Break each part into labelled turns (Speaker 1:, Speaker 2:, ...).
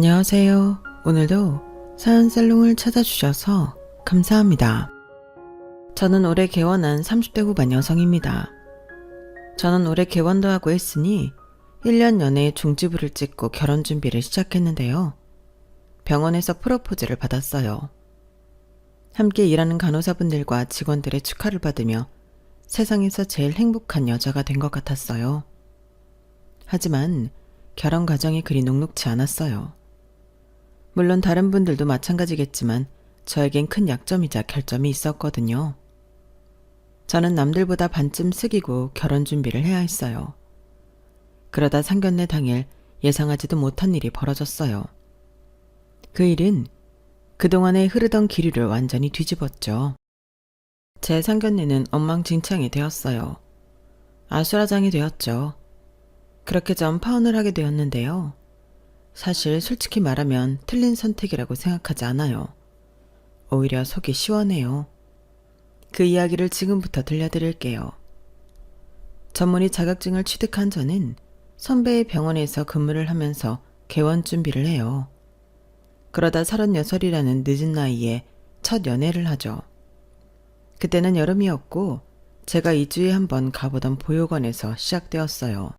Speaker 1: 안녕하세요. 오늘도 사연살롱을 찾아주셔서 감사합니다. 저는 올해 개원한 30대 후반 여성입니다. 저는 올해 개원도 하고 했으니 1년 연애에 종지부를 찍고 결혼 준비를 시작했는데요. 병원에서 프로포즈를 받았어요. 함께 일하는 간호사분들과 직원들의 축하를 받으며 세상에서 제일 행복한 여자가 된 것 같았어요. 하지만 결혼 과정이 그리 녹록지 않았어요. 물론 다른 분들도 마찬가지겠지만 저에겐 큰 약점이자 결점이 있었거든요. 저는 남들보다 반쯤 숙이고 결혼 준비를 해야 했어요. 그러다 상견례 당일 예상하지도 못한 일이 벌어졌어요. 그 일은 그동안에 흐르던 기류를 완전히 뒤집었죠. 제 상견례는 엉망진창이 되었어요. 아수라장이 되었죠. 그렇게 전 파혼을 하게 되었는데요. 사실 솔직히 말하면 틀린 선택이라고 생각하지 않아요. 오히려 속이 시원해요. 그 이야기를 지금부터 들려드릴게요. 전문의 자격증을 취득한 저는 선배의 병원에서 근무를 하면서 개원 준비를 해요. 그러다 36이라는 늦은 나이에 첫 연애를 하죠. 그때는 여름이었고 제가 2주에 한 번 가보던 보육원에서 시작되었어요.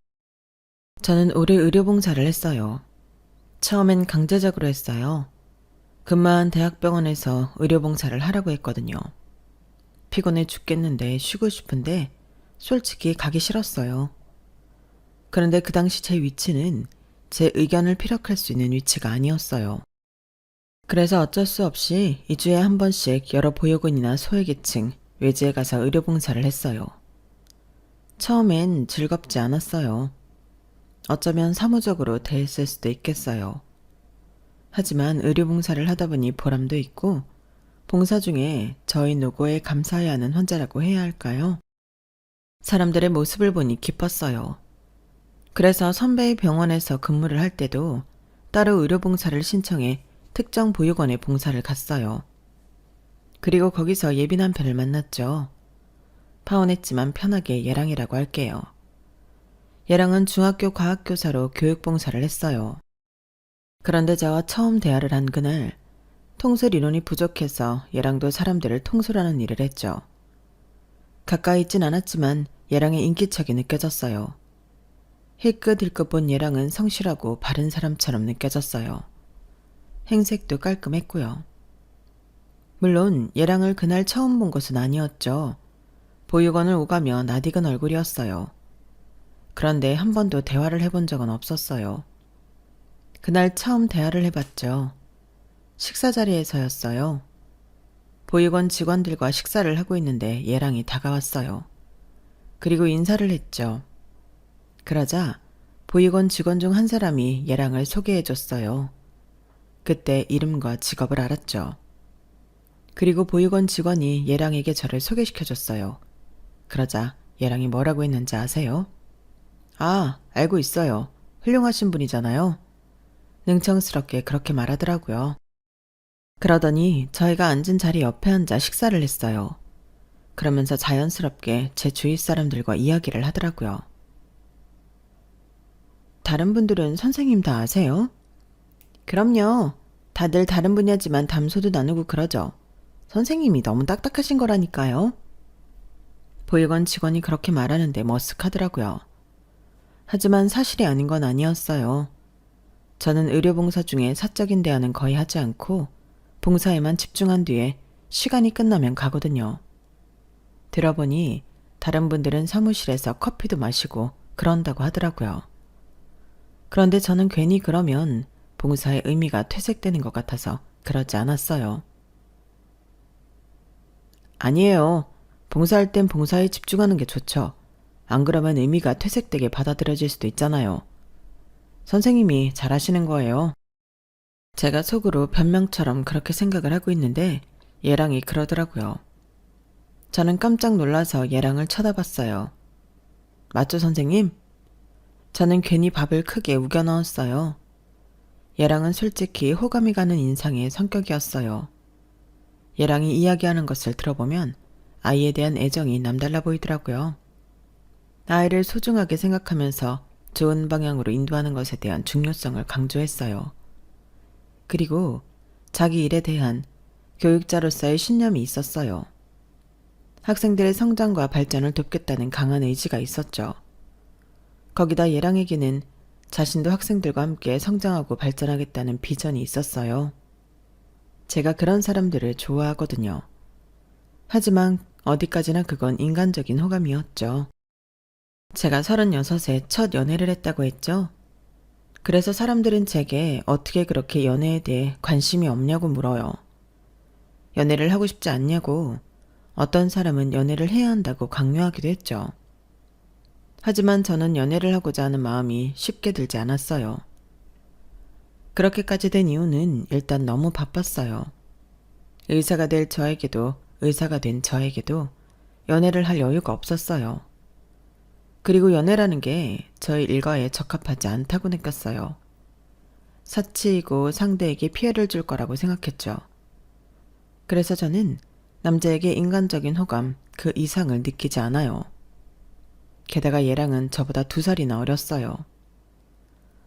Speaker 1: 저는 오래 의료봉사를 했어요. 처음엔 강제적으로 했어요. 근무한 대학병원에서 의료봉사를 하라고 했거든요. 피곤해 죽겠는데 쉬고 싶은데 솔직히 가기 싫었어요. 그런데 그 당시 제 위치는 제 의견을 피력할 수 있는 위치가 아니었어요. 그래서 어쩔 수 없이 2주에 한 번씩 여러 보육원이나 소외계층, 외지에 가서 의료봉사를 했어요. 처음엔 즐겁지 않았어요. 어쩌면 사무적으로 대했을 수도 있겠어요. 하지만 의료봉사를 하다 보니 보람도 있고 봉사 중에 저희 노고에 감사해야 하는 환자라고 해야 할까요? 사람들의 모습을 보니 기뻤어요. 그래서 선배의 병원에서 근무를 할 때도 따로 의료봉사를 신청해 특정 보육원에 봉사를 갔어요. 그리고 거기서 예비 남편을 만났죠. 파혼했지만 편하게 예랑이라고 할게요. 예랑은 중학교 과학교사로 교육봉사를 했어요. 그런데 저와 처음 대화를 한 그날 통솔 인원이 부족해서 예랑도 사람들을 통솔하는 일을 했죠. 가까이 있진 않았지만 예랑의 인기척이 느껴졌어요. 힐끗힐끗 본 예랑은 성실하고 바른 사람처럼 느껴졌어요. 행색도 깔끔했고요. 물론 예랑을 그날 처음 본 것은 아니었죠. 보육원을 오가며 낯익은 얼굴이었어요. 그런데 한 번도 대화를 해본 적은 없었어요. 그날 처음 대화를 해봤죠. 식사 자리에서였어요. 보육원 직원들과 식사를 하고 있는데 예랑이 다가왔어요. 그리고 인사를 했죠. 그러자 보육원 직원 중 한 사람이 예랑을 소개해줬어요. 그때 이름과 직업을 알았죠. 그리고 보육원 직원이 예랑에게 저를 소개시켜줬어요. 그러자 예랑이 뭐라고 했는지 아세요? 아, 알고 있어요. 훌륭하신 분이잖아요. 능청스럽게 그렇게 말하더라고요. 그러더니 저희가 앉은 자리 옆에 앉아 식사를 했어요. 그러면서 자연스럽게 제 주위 사람들과 이야기를 하더라고요. 다른 분들은 선생님 다 아세요? 그럼요. 다들 다른 분야지만 담소도 나누고 그러죠. 선생님이 너무 딱딱하신 거라니까요. 보육원 직원이 그렇게 말하는데 머쓱하더라고요. 하지만 사실이 아닌 건 아니었어요. 저는 의료봉사 중에 사적인 대화는 거의 하지 않고 봉사에만 집중한 뒤에 시간이 끝나면 가거든요. 들어보니 다른 분들은 사무실에서 커피도 마시고 그런다고 하더라고요. 그런데 저는 괜히 그러면 봉사의 의미가 퇴색되는 것 같아서 그러지 않았어요. 아니에요. 봉사할 땐 봉사에 집중하는 게 좋죠. 안 그러면 의미가 퇴색되게 받아들여질 수도 있잖아요. 선생님이 잘하시는 거예요. 제가 속으로 변명처럼 그렇게 생각을 하고 있는데 예랑이 그러더라고요. 저는 깜짝 놀라서 예랑을 쳐다봤어요. 맞죠, 선생님? 저는 괜히 밥을 크게 우겨 넣었어요. 예랑은 솔직히 호감이 가는 인상의 성격이었어요. 예랑이 이야기하는 것을 들어보면 아이에 대한 애정이 남달라 보이더라고요. 아이를 소중하게 생각하면서 좋은 방향으로 인도하는 것에 대한 중요성을 강조했어요. 그리고 자기 일에 대한 교육자로서의 신념이 있었어요. 학생들의 성장과 발전을 돕겠다는 강한 의지가 있었죠. 거기다 얘랑에게는 자신도 학생들과 함께 성장하고 발전하겠다는 비전이 있었어요. 제가 그런 사람들을 좋아하거든요. 하지만 어디까지나 그건 인간적인 호감이었죠. 제가 36에 첫 연애를 했다고 했죠. 그래서 사람들은 제게 어떻게 그렇게 연애에 대해 관심이 없냐고 물어요. 연애를 하고 싶지 않냐고, 어떤 사람은 연애를 해야 한다고 강요하기도 했죠. 하지만 저는 연애를 하고자 하는 마음이 쉽게 들지 않았어요. 그렇게까지 된 이유는 일단 너무 바빴어요. 의사가 될 저에게도 의사가 된 저에게도 연애를 할 여유가 없었어요. 그리고 연애라는 게 저의 일과에 적합하지 않다고 느꼈어요. 사치이고 상대에게 피해를 줄 거라고 생각했죠. 그래서 저는 남자에게 인간적인 호감 그 이상을 느끼지 않아요. 게다가 얘랑은 저보다 2살이나 어렸어요.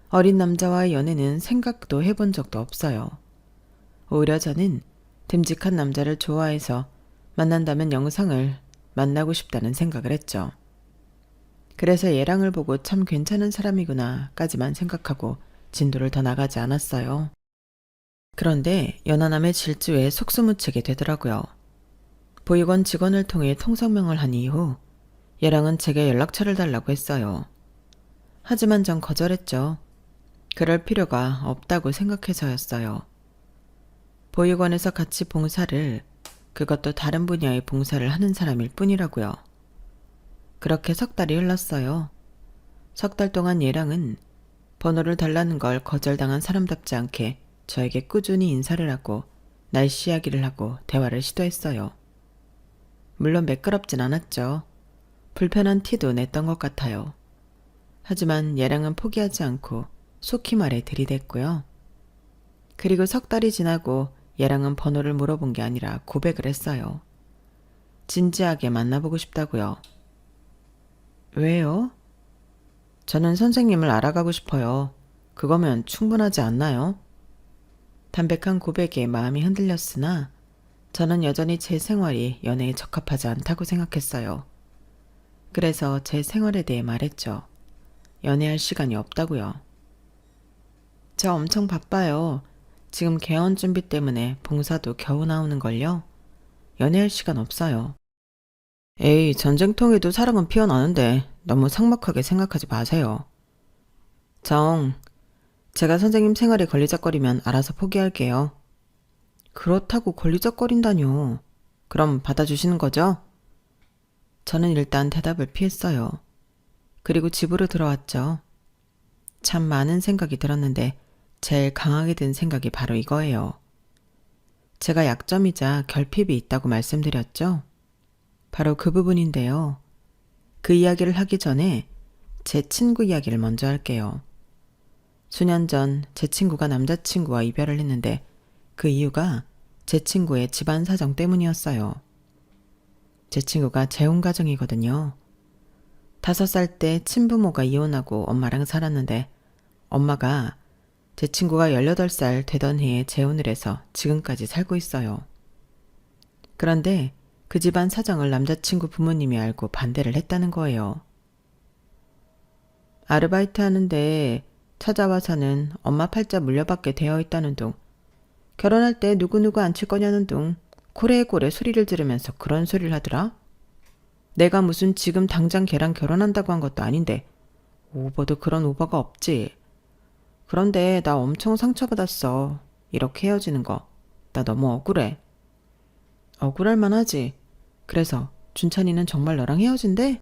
Speaker 1: 어린 남자와의 연애는 생각도 해본 적도 없어요. 오히려 저는 듬직한 남자를 좋아해서 만난다면 영상을 만나고 싶다는 생각을 했죠. 그래서 얘랑을 보고 참 괜찮은 사람이구나까지만 생각하고 진도를 더 나가지 않았어요. 그런데 연하남의 질주에 속수무책이 되더라고요. 보육원 직원을 통해 통성명을 한 이후 얘랑은 제게 연락처를 달라고 했어요. 하지만 전 거절했죠. 그럴 필요가 없다고 생각해서였어요. 보육원에서 같이 봉사를, 그것도 다른 분야의 봉사를 하는 사람일 뿐이라고요. 그렇게 3달이 흘렀어요. 3달 동안 얘랑은 번호를 달라는 걸 거절당한 사람답지 않게 저에게 꾸준히 인사를 하고 날씨 이야기를 하고 대화를 시도했어요. 물론 매끄럽진 않았죠. 불편한 티도 냈던 것 같아요. 하지만 얘랑은 포기하지 않고 속히 말해 들이댔고요. 그리고 3달이 지나고 얘랑은 번호를 물어본 게 아니라 고백을 했어요. 진지하게 만나보고 싶다고요. 왜요? 저는 선생님을 알아가고 싶어요. 그거면 충분하지 않나요? 담백한 고백에 마음이 흔들렸으나 저는 여전히 제 생활이 연애에 적합하지 않다고 생각했어요. 그래서 제 생활에 대해 말했죠. 연애할 시간이 없다고요. 저 엄청 바빠요. 지금 개원 준비 때문에 봉사도 겨우 나오는걸요. 연애할 시간 없어요. 에이, 전쟁통에도 사랑은 피어나는데 너무 삭막하게 생각하지 마세요. 제가 선생님 생활에 걸리적거리면 알아서 포기할게요. 그렇다고 걸리적거린다뇨. 그럼 받아주시는 거죠? 저는 일단 대답을 피했어요. 그리고 집으로 들어왔죠. 참 많은 생각이 들었는데 제일 강하게 든 생각이 바로 이거예요. 제가 약점이자 결핍이 있다고 말씀드렸죠? 바로 그 부분인데요. 그 이야기를 하기 전에 제 친구 이야기를 먼저 할게요. 수년 전 제 친구가 남자친구와 이별을 했는데 그 이유가 제 친구의 집안 사정 때문이었어요. 제 친구가 재혼 가정이거든요. 5살 때 친부모가 이혼하고 엄마랑 살았는데 엄마가 제 친구가 18살 되던 해에 재혼을 해서 지금까지 살고 있어요. 그런데 그 집안 사정을 남자친구 부모님이 알고 반대를 했다는 거예요. 아르바이트 하는데 찾아와서는 엄마 팔자 물려받게 되어 있다는 둥, 결혼할 때 누구누구 앉힐 거냐는 둥 고래고래 소리를 들으면서 그런 소리를 하더라. 내가 무슨 지금 당장 걔랑 결혼한다고 한 것도 아닌데 오버도 그런 오버가 없지. 그런데 나 엄청 상처받았어. 이렇게 헤어지는 거. 나 너무 억울해. 억울할 만하지. 그래서 준찬이는 정말 너랑 헤어진대?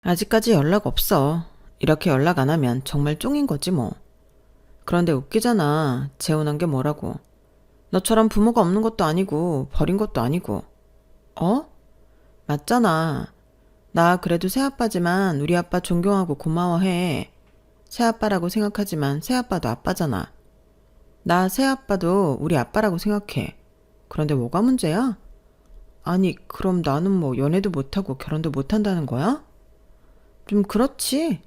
Speaker 1: 아직까지 연락 없어. 이렇게 연락 안 하면 정말 쫑인 거지 뭐. 그런데 웃기잖아. 재혼한 게 뭐라고. 너처럼 부모가 없는 것도 아니고 버린 것도 아니고. 어? 맞잖아. 나 그래도 새아빠지만 우리 아빠 존경하고 고마워해. 새아빠라고 생각하지만 새아빠도 아빠잖아. 나 새아빠도 우리 아빠라고 생각해. 그런데 뭐가 문제야? 아니, 그럼 나는 뭐 연애도 못하고 결혼도 못한다는 거야? 좀 그렇지.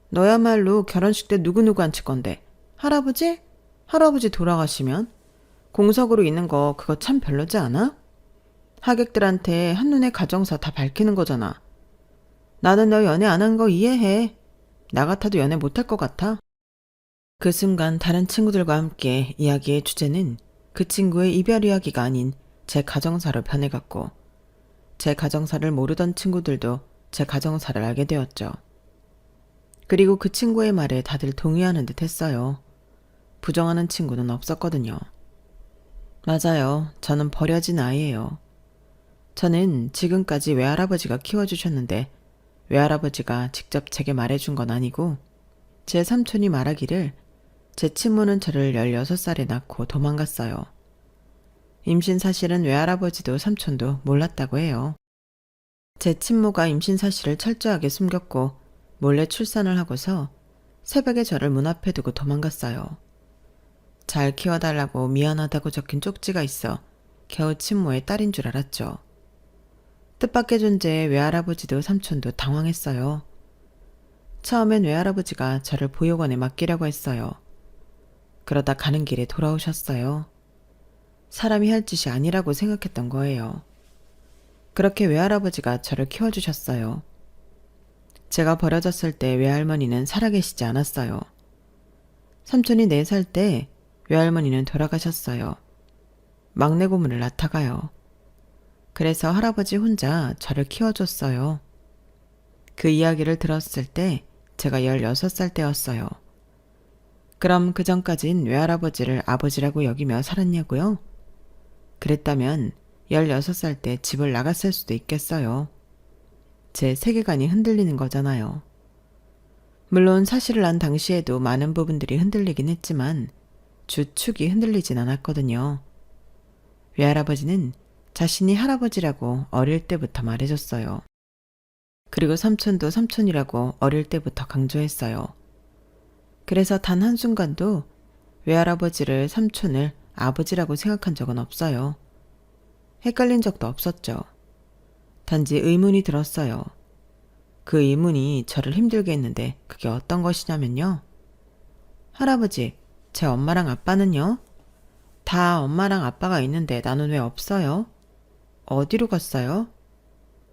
Speaker 1: 너야말로 결혼식 때 누구누구 앉힐 건데? 할아버지? 할아버지 돌아가시면? 공석으로 있는 거 그거 참 별로지 않아? 하객들한테 한눈에 가정사 다 밝히는 거잖아. 나는 너 연애 안 한 거 이해해. 나 같아도 연애 못할 것 같아. 그 순간 다른 친구들과 함께 이야기의 주제는 그 친구의 이별 이야기가 아닌 제 가정사로 변해갔고, 제 가정사를 모르던 친구들도 제 가정사를 알게 되었죠. 그리고 그 친구의 말에 다들 동의하는 듯 했어요. 부정하는 친구는 없었거든요. 맞아요. 저는 버려진 아이예요. 저는 지금까지 외할아버지가 키워주셨는데 외할아버지가 직접 제게 말해준 건 아니고, 제 삼촌이 말하기를 제 친모는 저를 16살에 낳고 도망갔어요. 임신 사실은 외할아버지도 삼촌도 몰랐다고 해요. 제 친모가 임신 사실을 철저하게 숨겼고 몰래 출산을 하고서 새벽에 저를 문 앞에 두고 도망갔어요. 잘 키워달라고 미안하다고 적힌 쪽지가 있어 겨우 친모의 딸인 줄 알았죠. 뜻밖의 존재에 외할아버지도 삼촌도 당황했어요. 처음엔 외할아버지가 저를 보육원에 맡기려고 했어요. 그러다 가는 길에 돌아오셨어요. 사람이 할 짓이 아니라고 생각했던 거예요. 그렇게 외할아버지가 저를 키워주셨어요. 제가 버려졌을 때 외할머니는 살아계시지 않았어요. 삼촌이 4살 때 외할머니는 돌아가셨어요. 막내 고문을 낳다가요. 그래서 할아버지 혼자 저를 키워줬어요. 그 이야기를 들었을 때 제가 16살 때였어요. 그럼 그 전까진 외할아버지를 아버지라고 여기며 살았냐고요? 그랬다면 16살 때 집을 나갔을 수도 있겠어요. 제 세계관이 흔들리는 거잖아요. 물론 사실을 안 당시에도 많은 부분들이 흔들리긴 했지만 주축이 흔들리진 않았거든요. 외할아버지는 자신이 할아버지라고 어릴 때부터 말해줬어요. 그리고 삼촌도 삼촌이라고 어릴 때부터 강조했어요. 그래서 단 한순간도 외할아버지를 삼촌을 아버지라고 생각한 적은 없어요. 헷갈린 적도 없었죠. 단지 의문이 들었어요. 그 의문이 저를 힘들게 했는데 그게 어떤 것이냐면요. 할아버지, 제 엄마랑 아빠는요? 다 엄마랑 아빠가 있는데 나는 왜 없어요? 어디로 갔어요?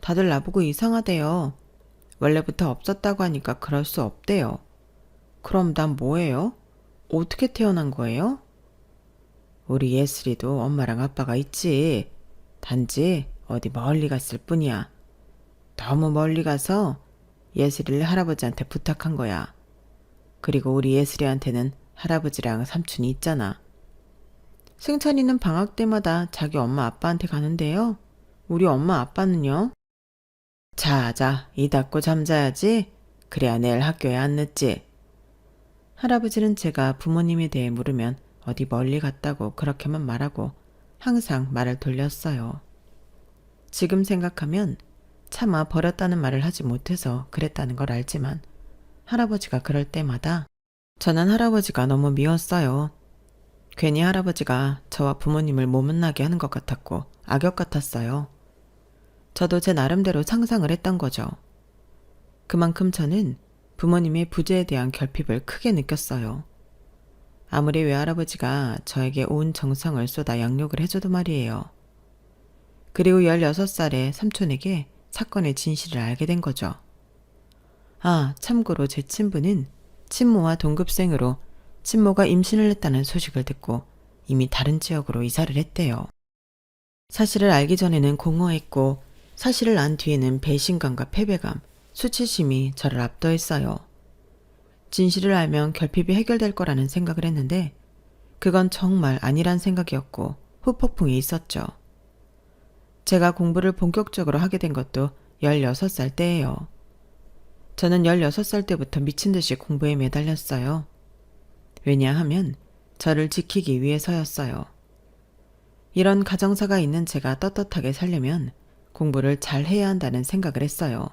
Speaker 1: 다들 나보고 이상하대요. 원래부터 없었다고 하니까 그럴 수 없대요. 그럼 난 뭐예요? 어떻게 태어난 거예요? 우리 예슬이도 엄마랑 아빠가 있지. 단지 어디 멀리 갔을 뿐이야. 너무 멀리 가서 예슬이를 할아버지한테 부탁한 거야. 그리고 우리 예슬이한테는 할아버지랑 삼촌이 있잖아. 승찬이는 방학 때마다 자기 엄마 아빠한테 가는데요. 우리 엄마 아빠는요? 자자, 이 닫고 잠자야지. 그래야 내일 학교에 안 늦지. 할아버지는 제가 부모님에 대해 물으면 어디 멀리 갔다고 그렇게만 말하고 항상 말을 돌렸어요. 지금 생각하면 차마 버렸다는 말을 하지 못해서 그랬다는 걸 알지만 할아버지가 그럴 때마다 저는 할아버지가 너무 미웠어요. 괜히 할아버지가 저와 부모님을 모문나게 하는 것 같았고 악역 같았어요. 저도 제 나름대로 상상을 했던 거죠. 그만큼 저는 부모님의 부재에 대한 결핍을 크게 느꼈어요. 아무리 외할아버지가 저에게 온 정성을 쏟아 양육을 해줘도 말이에요. 그리고 16살에 삼촌에게 사건의 진실을 알게 된 거죠. 아, 참고로 제 친부는 친모와 동급생으로 친모가 임신을 했다는 소식을 듣고 이미 다른 지역으로 이사를 했대요. 사실을 알기 전에는 공허했고 사실을 안 뒤에는 배신감과 패배감, 수치심이 저를 압도했어요. 진실을 알면 결핍이 해결될 거라는 생각을 했는데 그건 정말 아니란 생각이었고 후폭풍이 있었죠. 제가 공부를 본격적으로 하게 된 것도 16살 때예요. 저는 16살 때부터 미친 듯이 공부에 매달렸어요. 왜냐하면 저를 지키기 위해서였어요. 이런 가정사가 있는 제가 떳떳하게 살려면 공부를 잘 해야 한다는 생각을 했어요.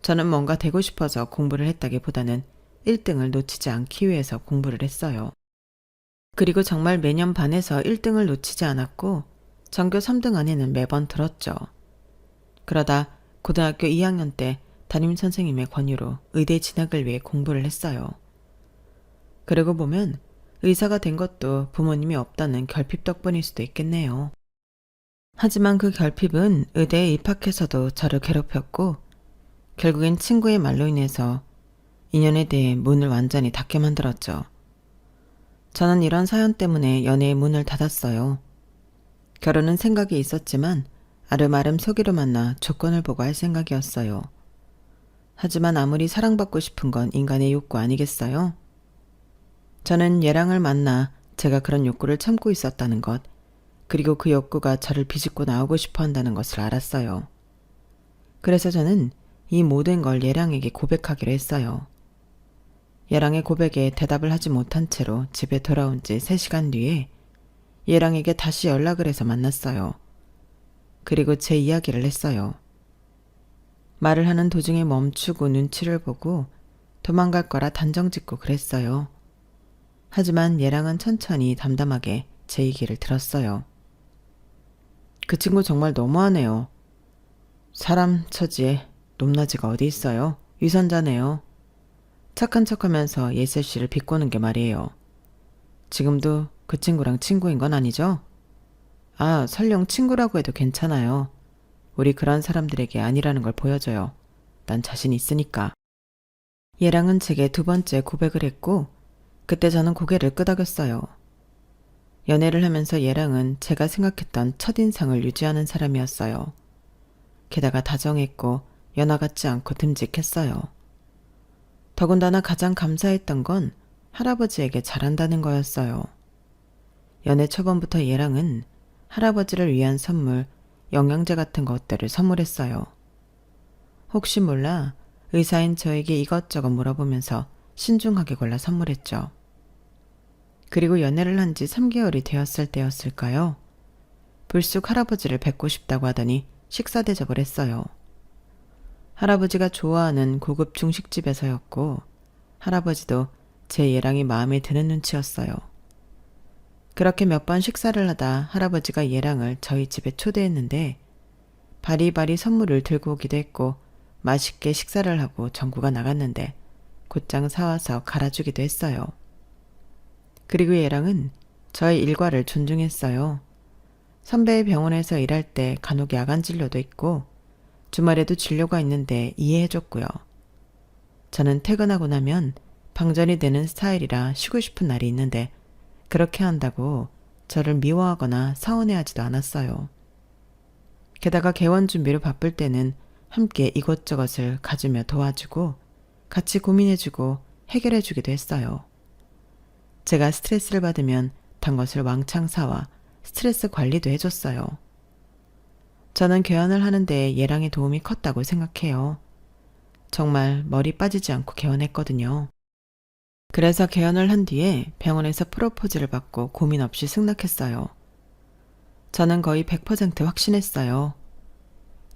Speaker 1: 저는 뭔가 되고 싶어서 공부를 했다기보다는 1등을 놓치지 않기 위해서 공부를 했어요. 그리고 정말 매년 반에서 1등을 놓치지 않았고 전교 3등 안에는 매번 들었죠. 그러다 고등학교 2학년 때 담임선생님의 권유로 의대 진학을 위해 공부를 했어요. 그러고 보면 의사가 된 것도 부모님이 없다는 결핍 덕분일 수도 있겠네요. 하지만 그 결핍은 의대에 입학해서도 저를 괴롭혔고 결국엔 친구의 말로 인해서 인연에 대해 문을 완전히 닫게 만들었죠. 저는 이런 사연 때문에 연애의 문을 닫았어요. 결혼은 생각이 있었지만 아름아름 속이로 만나 조건을 보고 할 생각이었어요. 하지만 아무리 사랑받고 싶은 건 인간의 욕구 아니겠어요? 저는 얘랑을 만나 제가 그런 욕구를 참고 있었다는 것, 그리고 그 욕구가 저를 비집고 나오고 싶어 한다는 것을 알았어요. 그래서 저는 이 모든 걸 얘랑에게 고백하기로 했어요. 얘랑의 고백에 대답을 하지 못한 채로 집에 돌아온 지 3시간 뒤에 얘랑에게 다시 연락을 해서 만났어요. 그리고 제 이야기를 했어요. 말을 하는 도중에 멈추고 눈치를 보고 도망갈 거라 단정짓고 그랬어요. 하지만 얘랑은 천천히 담담하게 제 얘기를 들었어요. 그 친구 정말 너무하네요. 사람 처지에 높낮이가 어디 있어요? 위선자네요. 착한 척하면서 예슬 씨를 비꼬는 게 말이에요. 지금도 그 친구랑 친구인 건 아니죠? 아, 설령 친구라고 해도 괜찮아요. 우리 그런 사람들에게 아니라는 걸 보여줘요. 난 자신 있으니까. 얘랑은 제게 2번째 고백을 했고 그때 저는 고개를 끄덕였어요. 연애를 하면서 얘랑은 제가 생각했던 첫인상을 유지하는 사람이었어요. 게다가 다정했고 연하 같지 않고 듬직했어요. 더군다나 가장 감사했던 건 할아버지에게 잘한다는 거였어요. 연애 초반부터 얘랑은 할아버지를 위한 선물, 영양제 같은 것들을 선물했어요. 혹시 몰라 의사인 저에게 이것저것 물어보면서 신중하게 골라 선물했죠. 그리고 연애를 한 지 3개월이 되었을 때였을까요? 불쑥 할아버지를 뵙고 싶다고 하더니 식사 대접을 했어요. 할아버지가 좋아하는 고급 중식집에서였고 할아버지도 제 얘랑이 마음에 드는 눈치였어요. 그렇게 몇 번 식사를 하다 할아버지가 얘랑을 저희 집에 초대했는데 바리바리 선물을 들고 오기도 했고 맛있게 식사를 하고 전구가 나갔는데 곧장 사와서 갈아주기도 했어요. 그리고 얘랑은 저의 일과를 존중했어요. 선배의 병원에서 일할 때 간혹 야간 진료도 있고 주말에도 진료가 있는데 이해해줬고요. 저는 퇴근하고 나면 방전이 되는 스타일이라 쉬고 싶은 날이 있는데 그렇게 한다고 저를 미워하거나 서운해하지도 않았어요. 게다가 개원 준비로 바쁠 때는 함께 이것저것을 가지며 도와주고 같이 고민해주고 해결해주기도 했어요. 제가 스트레스를 받으면 단 것을 왕창 사와 스트레스 관리도 해줬어요. 저는 개원을 하는데 얘랑의 도움이 컸다고 생각해요. 정말 머리 빠지지 않고 개원했거든요. 그래서 개원을 한 뒤에 병원에서 프로포즈를 받고 고민 없이 승낙했어요. 저는 거의 100% 확신했어요.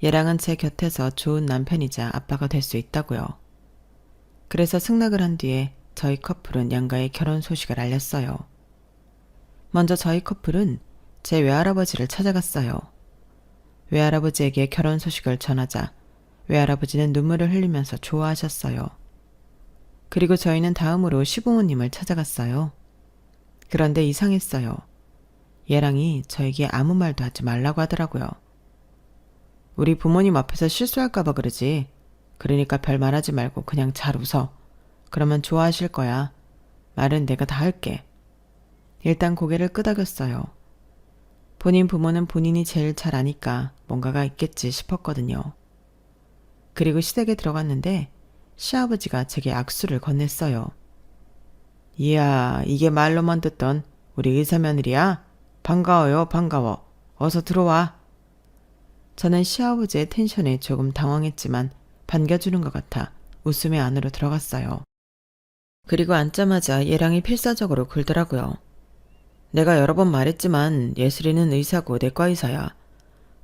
Speaker 1: 얘랑은 제 곁에서 좋은 남편이자 아빠가 될 수 있다고요. 그래서 승낙을 한 뒤에 저희 커플은 양가의 결혼 소식을 알렸어요. 먼저 저희 커플은 제 외할아버지를 찾아갔어요. 외할아버지에게 결혼 소식을 전하자 외할아버지는 눈물을 흘리면서 좋아하셨어요. 그리고 저희는 다음으로 시부모님을 찾아갔어요. 그런데 이상했어요. 얘랑이 저에게 아무 말도 하지 말라고 하더라고요. 우리 부모님 앞에서 실수할까봐 그러지. 그러니까 별 말하지 말고 그냥 잘 웃어. 그러면 좋아하실 거야. 말은 내가 다 할게. 일단 고개를 끄덕였어요. 본인 부모는 본인이 제일 잘 아니까 뭔가가 있겠지 싶었거든요. 그리고 시댁에 들어갔는데 시아버지가 제게 악수를 건넸어요. 이야, 이게 말로만 듣던 우리 의사 며느리야? 반가워요, 반가워. 어서 들어와. 저는 시아버지의 텐션에 조금 당황했지만 반겨주는 것 같아 웃으며 안으로 들어갔어요. 그리고 앉자마자 얘랑이 필사적으로 굴더라고요. 내가 여러 번 말했지만 예슬이는 의사고 내과 의사야.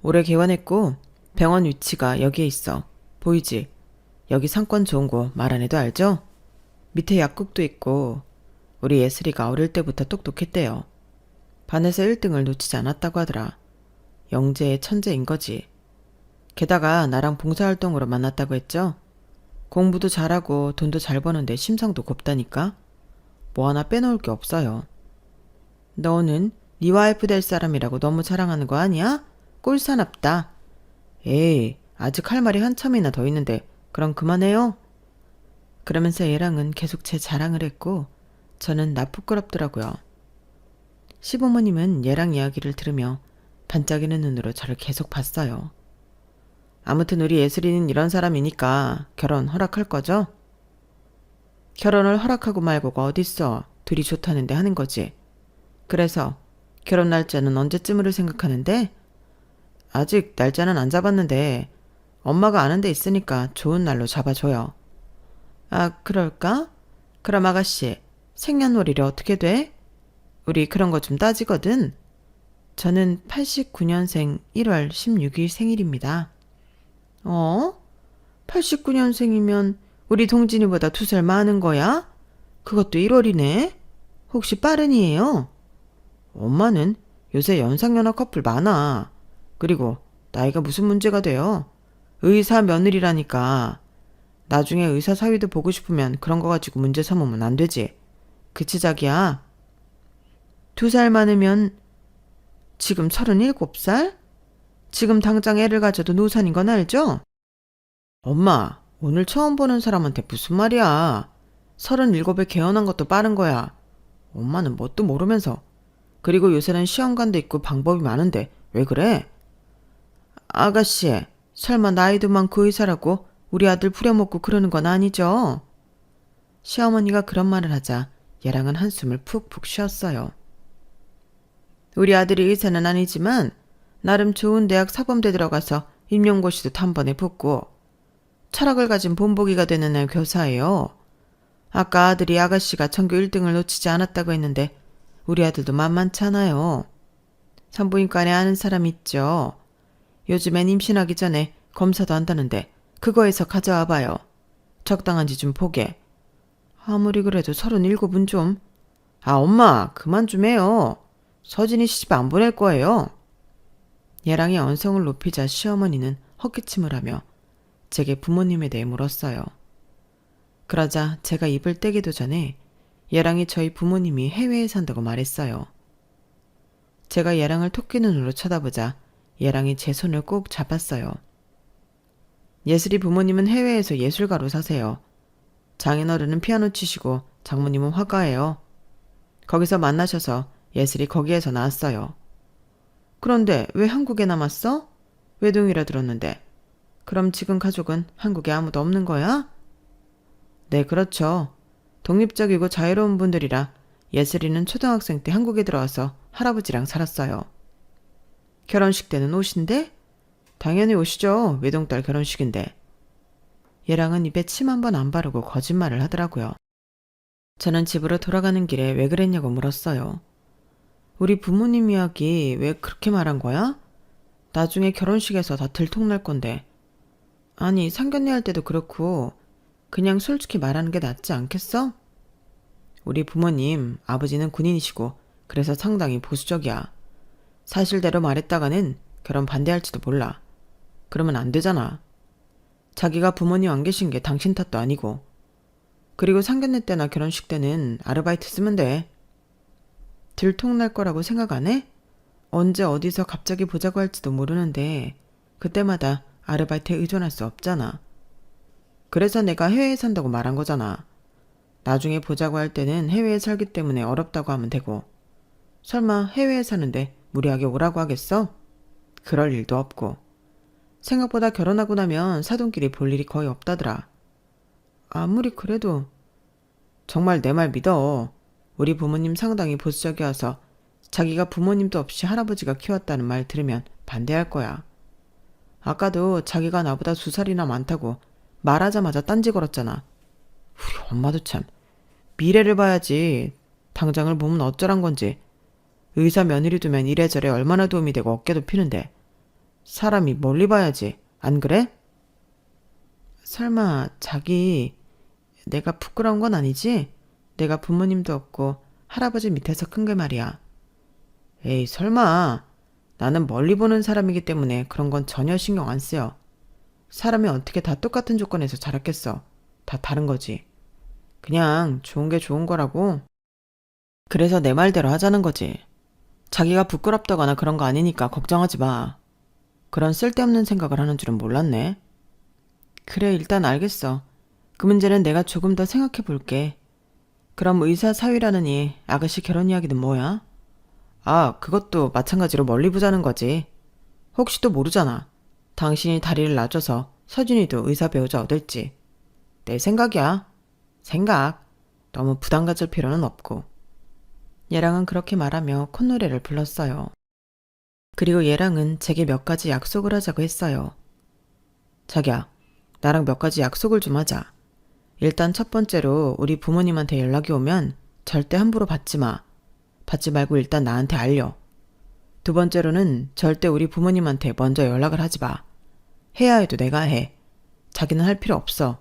Speaker 1: 올해 개원했고 병원 위치가 여기에 있어. 보이지? 여기 상권 좋은 곳 말 안 해도 알죠? 밑에 약국도 있고 우리 예슬이가 어릴 때부터 똑똑했대요. 반에서 1등을 놓치지 않았다고 하더라. 영재의 천재인 거지. 게다가 나랑 봉사활동으로 만났다고 했죠? 공부도 잘하고 돈도 잘 버는데 심성도 곱다니까? 뭐 하나 빼놓을 게 없어요. 너는 네 와이프 될 사람이라고 너무 자랑하는 거 아니야? 꼴사납다. 에이, 아직 할 말이 한참이나 더 있는데 그럼 그만해요. 그러면서 얘랑은 계속 제 자랑을 했고 저는 나 부끄럽더라고요. 시부모님은 얘랑 이야기를 들으며 반짝이는 눈으로 저를 계속 봤어요. 아무튼 우리 예슬이는 이런 사람이니까 결혼 허락할 거죠? 결혼을 허락하고 말고가 어딨어. 둘이 좋다는데 하는 거지. 그래서 결혼 날짜는 언제쯤으로 생각하는데? 아직 날짜는 안 잡았는데 엄마가 아는 데 있으니까 좋은 날로 잡아줘요. 아, 그럴까? 그럼 아가씨, 생년월일이 어떻게 돼? 우리 그런 거 좀 따지거든. 저는 89년생 1월 16일 생일입니다. 89년생이면 우리 동진이보다 2살 많은 거야? 그것도 1월이네? 혹시 빠른이에요? 엄마는 요새 연상연하 커플 많아. 그리고 나이가 무슨 문제가 돼요? 의사 며느리라니까. 나중에 의사 사위도 보고 싶으면 그런 거 가지고 문제 삼으면 안 되지. 그치 자기야? 2살 많으면 지금 37살? 지금 당장 애를 가져도 노산인 건 알죠? 엄마, 오늘 처음 보는 사람한테 무슨 말이야. 37에 개헌한 것도 빠른 거야. 엄마는 뭣도 모르면서. 그리고 요새는 시험관도 있고 방법이 많은데 왜 그래? 아가씨, 설마 나이도 많고 의사라고 우리 아들 부려먹고 그러는 건 아니죠? 시어머니가 그런 말을 하자 얘랑은 한숨을 푹푹 쉬었어요. 우리 아들이 의사는 아니지만 나름 좋은 대학 사범대 들어가서 임용고시도 단번에 붙고 철학을 가진 본보기가 되는 애 교사예요. 아까 아들이 아가씨가 전교 1등을 놓치지 않았다고 했는데 우리 아들도 만만치 않아요. 산부인과에 아는 사람 있죠. 요즘엔 임신하기 전에 검사도 한다는데 그거에서 가져와 봐요. 적당한지 좀 보게. 아무리 그래도 37은 좀. 아, 엄마 그만 좀 해요. 서진이 시집 안 보낼 거예요. 얘랑이 언성을 높이자 시어머니는 헛기침을 하며 제게 부모님에 대해 물었어요. 그러자 제가 입을 떼기도 전에 얘랑이 저희 부모님이 해외에 산다고 말했어요. 제가 얘랑을 토끼 눈으로 쳐다보자 얘랑이 제 손을 꼭 잡았어요. 예슬이 부모님은 해외에서 예술가로 사세요. 장인어른은 피아노 치시고 장모님은 화가예요. 거기서 만나셔서 예슬이 거기에서 나왔어요. 그런데 왜 한국에 남았어? 외동이라 들었는데. 그럼 지금 가족은 한국에 아무도 없는 거야? 네, 그렇죠. 독립적이고 자유로운 분들이라 예슬이는 초등학생 때 한국에 들어와서 할아버지랑 살았어요. 결혼식 때는 오신대? 당연히 오시죠. 외동딸 결혼식인데. 얘랑은 입에 침 한 번 안 바르고 거짓말을 하더라고요. 저는 집으로 돌아가는 길에 왜 그랬냐고 물었어요. 우리 부모님 이야기 왜 그렇게 말한 거야? 나중에 결혼식에서 다 들통날 건데. 아니, 상견례 할 때도 그렇고 그냥 솔직히 말하는 게 낫지 않겠어? 우리 부모님, 아버지는 군인이시고 그래서 상당히 보수적이야. 사실대로 말했다가는 결혼 반대할지도 몰라. 그러면 안 되잖아. 자기가 부모님 안 계신 게 당신 탓도 아니고. 그리고 상견례 때나 결혼식 때는 아르바이트 쓰면 돼. 들통날 거라고 생각 안 해? 언제 어디서 갑자기 보자고 할지도 모르는데 그때마다 아르바이트에 의존할 수 없잖아. 그래서 내가 해외에 산다고 말한 거잖아. 나중에 보자고 할 때는 해외에 살기 때문에 어렵다고 하면 되고. 설마 해외에 사는데 무리하게 오라고 하겠어? 그럴 일도 없고. 생각보다 결혼하고 나면 사돈끼리 볼 일이 거의 없다더라. 아무리 그래도. 정말 내 말 믿어. 우리 부모님 상당히 보수적이어서 자기가 부모님도 없이 할아버지가 키웠다는 말 들으면 반대할 거야. 아까도 자기가 나보다 2살이나 많다고 말하자마자 딴지 걸었잖아. 우리 엄마도 참. 미래를 봐야지. 당장을 보면 어쩌란 건지. 의사 며느리 두면 이래저래 얼마나 도움이 되고 어깨도 피는데. 사람이 멀리 봐야지. 안 그래? 설마 자기 내가 부끄러운 건 아니지? 내가 부모님도 없고 할아버지 밑에서 큰 게 말이야. 에이, 설마. 나는 멀리 보는 사람이기 때문에 그런 건 전혀 신경 안 쓰여. 사람이 어떻게 다 똑같은 조건에서 자랐겠어. 다 다른 거지. 그냥 좋은 게 좋은 거라고. 그래서 내 말대로 하자는 거지. 자기가 부끄럽다거나 그런 거 아니니까 걱정하지 마. 그런 쓸데없는 생각을 하는 줄은 몰랐네. 그래, 일단 알겠어. 그 문제는 내가 조금 더 생각해 볼게. 그럼 의사 사위라느니 아가씨 결혼 이야기는 뭐야? 아, 그것도 마찬가지로 멀리 보자는 거지. 혹시 또 모르잖아. 당신이 다리를 놔줘서 서준이도 의사 배우자 얻을지. 내 생각이야. 생각. 너무 부담 가질 필요는 없고. 얘랑은 그렇게 말하며 콧노래를 불렀어요. 그리고 얘랑은 제게 몇 가지 약속을 하자고 했어요. 자기야, 나랑 몇 가지 약속을 좀 하자. 일단 첫 번째로 우리 부모님한테 연락이 오면 절대 함부로 받지 마. 받지 말고 일단 나한테 알려. 두 번째로는 절대 우리 부모님한테 먼저 연락을 하지 마. 해야 해도 내가 해. 자기는 할 필요 없어.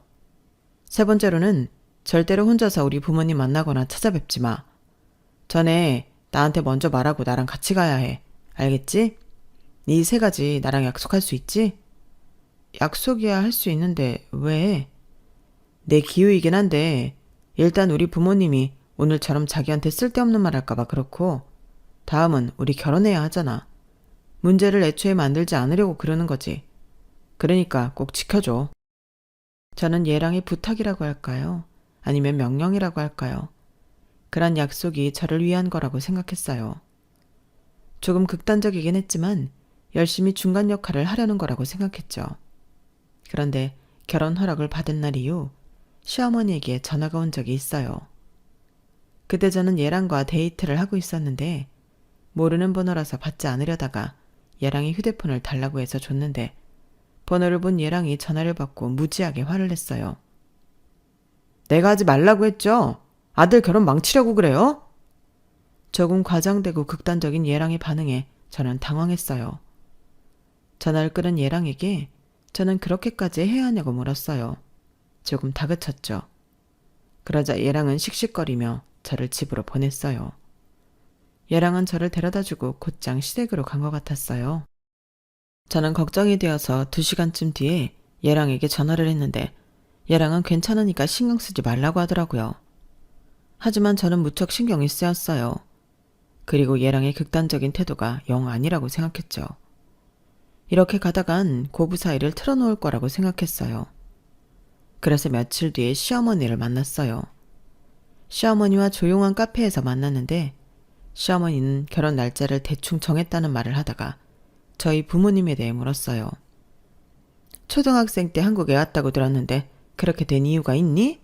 Speaker 1: 세 번째로는 절대로 혼자서 우리 부모님 만나거나 찾아뵙지 마. 전에 나한테 먼저 말하고 나랑 같이 가야 해. 알겠지? 이 세 가지 나랑 약속할 수 있지? 약속이야 할 수 있는데 왜? 내 기우이긴 한데 일단 우리 부모님이 오늘처럼 자기한테 쓸데없는 말 할까봐 그렇고 다음은 우리 결혼해야 하잖아. 문제를 애초에 만들지 않으려고 그러는 거지. 그러니까 꼭 지켜줘. 저는 얘랑의 부탁이라고 할까요? 아니면 명령이라고 할까요? 그런 약속이 저를 위한 거라고 생각했어요. 조금 극단적이긴 했지만 열심히 중간 역할을 하려는 거라고 생각했죠. 그런데 결혼 허락을 받은 날 이후 시어머니에게 전화가 온 적이 있어요. 그때 저는 얘랑과 데이트를 하고 있었는데 모르는 번호라서 받지 않으려다가 얘랑이 휴대폰을 달라고 해서 줬는데 번호를 본 얘랑이 전화를 받고 무지하게 화를 냈어요. 내가 하지 말라고 했죠? 아들 결혼 망치려고 그래요? 조금 과장되고 극단적인 얘랑의 반응에 저는 당황했어요. 전화를 끊은 얘랑에게 저는 그렇게까지 해야 하냐고 물었어요. 조금 다그쳤죠. 그러자 얘랑은 씩씩거리며 저를 집으로 보냈어요. 얘랑은 저를 데려다주고 곧장 시댁으로 간 것 같았어요. 저는 걱정이 되어서 2시간쯤 뒤에 얘랑에게 전화를 했는데 얘랑은 괜찮으니까 신경 쓰지 말라고 하더라고요. 하지만 저는 무척 신경이 쓰였어요. 그리고 얘랑의 극단적인 태도가 영 아니라고 생각했죠. 이렇게 가다간 고부 사이를 틀어놓을 거라고 생각했어요. 그래서 며칠 뒤에 시어머니를 만났어요. 시어머니와 조용한 카페에서 만났는데 시어머니는 결혼 날짜를 대충 정했다는 말을 하다가 저희 부모님에 대해 물었어요. 초등학생 때 한국에 왔다고 들었는데 그렇게 된 이유가 있니?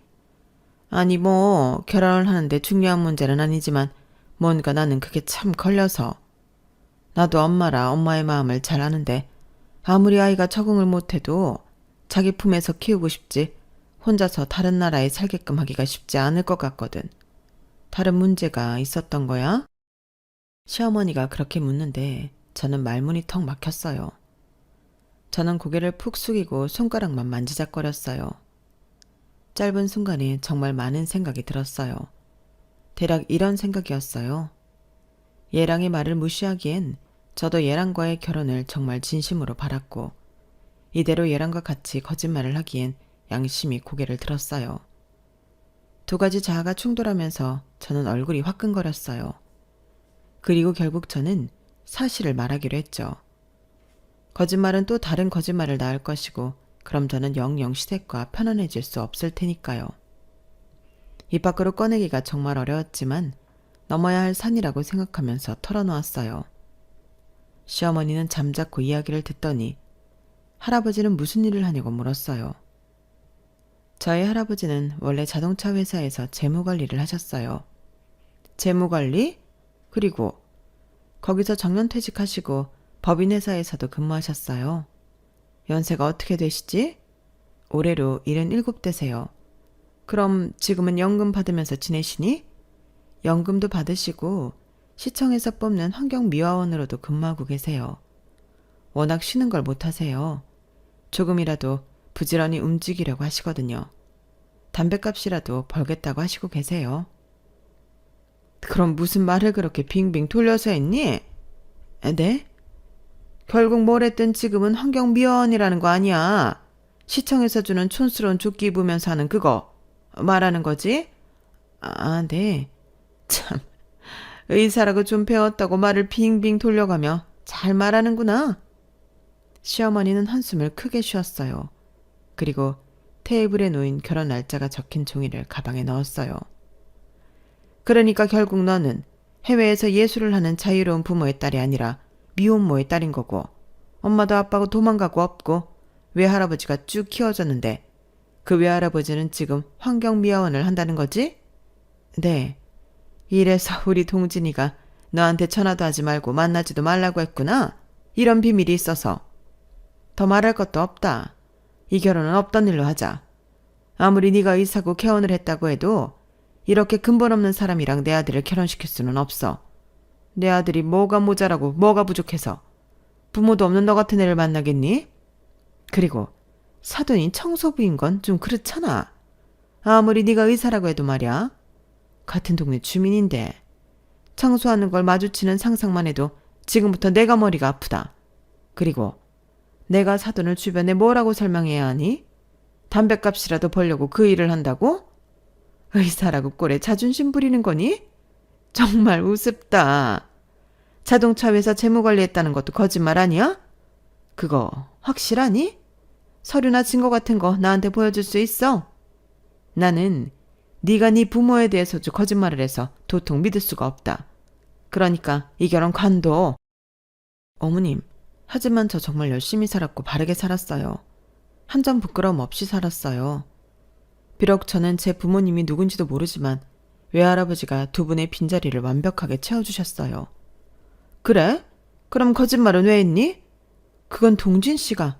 Speaker 1: 아니 뭐 결혼을 하는데 중요한 문제는 아니지만 뭔가 나는 그게 참 걸려서. 나도 엄마라 엄마의 마음을 잘 아는데 아무리 아이가 적응을 못해도 자기 품에서 키우고 싶지 혼자서 다른 나라에 살게끔 하기가 쉽지 않을 것 같거든. 다른 문제가 있었던 거야? 시어머니가 그렇게 묻는데 저는 말문이 턱 막혔어요. 저는 고개를 푹 숙이고 손가락만 만지작거렸어요. 짧은 순간에 정말 많은 생각이 들었어요. 대략 이런 생각이었어요. 얘랑의 말을 무시하기엔 저도 얘랑과의 결혼을 정말 진심으로 바랐고 이대로 얘랑과 같이 거짓말을 하기엔 양심이 고개를 들었어요. 두 가지 자아가 충돌하면서 저는 얼굴이 화끈거렸어요. 그리고 결국 저는 사실을 말하기로 했죠. 거짓말은 또 다른 거짓말을 낳을 것이고 그럼 저는 영영 시댁과 편안해질 수 없을 테니까요. 입 밖으로 꺼내기가 정말 어려웠지만 넘어야 할 산이라고 생각하면서 털어놓았어요. 시어머니는 잠자코 이야기를 듣더니 할아버지는 무슨 일을 하냐고 물었어요. 저희 할아버지는 원래 자동차 회사에서 재무관리를 하셨어요. 재무관리? 그리고 거기서 정년퇴직하시고 법인회사에서도 근무하셨어요. 연세가 어떻게 되시지? 올해로 77대세요. 그럼 지금은 연금 받으면서 지내시니? 연금도 받으시고 시청에서 뽑는 환경미화원으로도 근무하고 계세요. 워낙 쉬는 걸 못하세요. 조금이라도 부지런히 움직이려고 하시거든요. 담뱃값이라도 벌겠다고 하시고 계세요. 그럼 무슨 말을 그렇게 빙빙 돌려서 했니? 네? 결국 뭘 했든 지금은 환경미화원이라는 거 아니야. 시청에서 주는 촌스러운 조끼 입으면서 하는 그거 말하는 거지? 아, 네. 참, 의사라고 좀 배웠다고 말을 빙빙 돌려가며 잘 말하는구나. 시어머니는 한숨을 크게 쉬었어요. 그리고 테이블에 놓인 결혼 날짜가 적힌 종이를 가방에 넣었어요. 그러니까 결국 너는 해외에서 예술을 하는 자유로운 부모의 딸이 아니라 미혼모의 딸인 거고, 엄마도 아빠고 도망가고 없고 외할아버지가 쭉 키워줬는데 그 외할아버지는 지금 환경미화원을 한다는 거지? 네. 이래서 우리 동진이가 너한테 전화도 하지 말고 만나지도 말라고 했구나. 이런 비밀이 있어서. 더 말할 것도 없다. 이 결혼은 없던 일로 하자. 아무리 네가 의사고 개원을 했다고 해도 이렇게 근본 없는 사람이랑 내 아들을 결혼시킬 수는 없어. 내 아들이 뭐가 모자라고 뭐가 부족해서 부모도 없는 너 같은 애를 만나겠니? 그리고 사돈이 청소부인 건 좀 그렇잖아. 아무리 네가 의사라고 해도 말이야. 같은 동네 주민인데 청소하는 걸 마주치는 상상만 해도 지금부터 내가 머리가 아프다. 그리고 내가 사돈을 주변에 뭐라고 설명해야 하니? 담뱃값이라도 벌려고 그 일을 한다고? 의사라고 꼴에 자존심 부리는 거니? 정말 우습다. 자동차 회사 재무관리했다는 것도 거짓말 아니야? 그거 확실하니? 서류나 증거 같은 거 나한테 보여줄 수 있어? 나는 네가 네 부모에 대해서도 거짓말을 해서 도통 믿을 수가 없다. 그러니까 이 결혼 관둬. 어머님, 하지만 저 정말 열심히 살았고 바르게 살았어요. 한 점 부끄러움 없이 살았어요. 비록 저는 제 부모님이 누군지도 모르지만 외할아버지가 두 분의 빈자리를 완벽하게 채워주셨어요. 그래? 그럼 거짓말은 왜 했니? 그건 동진 씨가.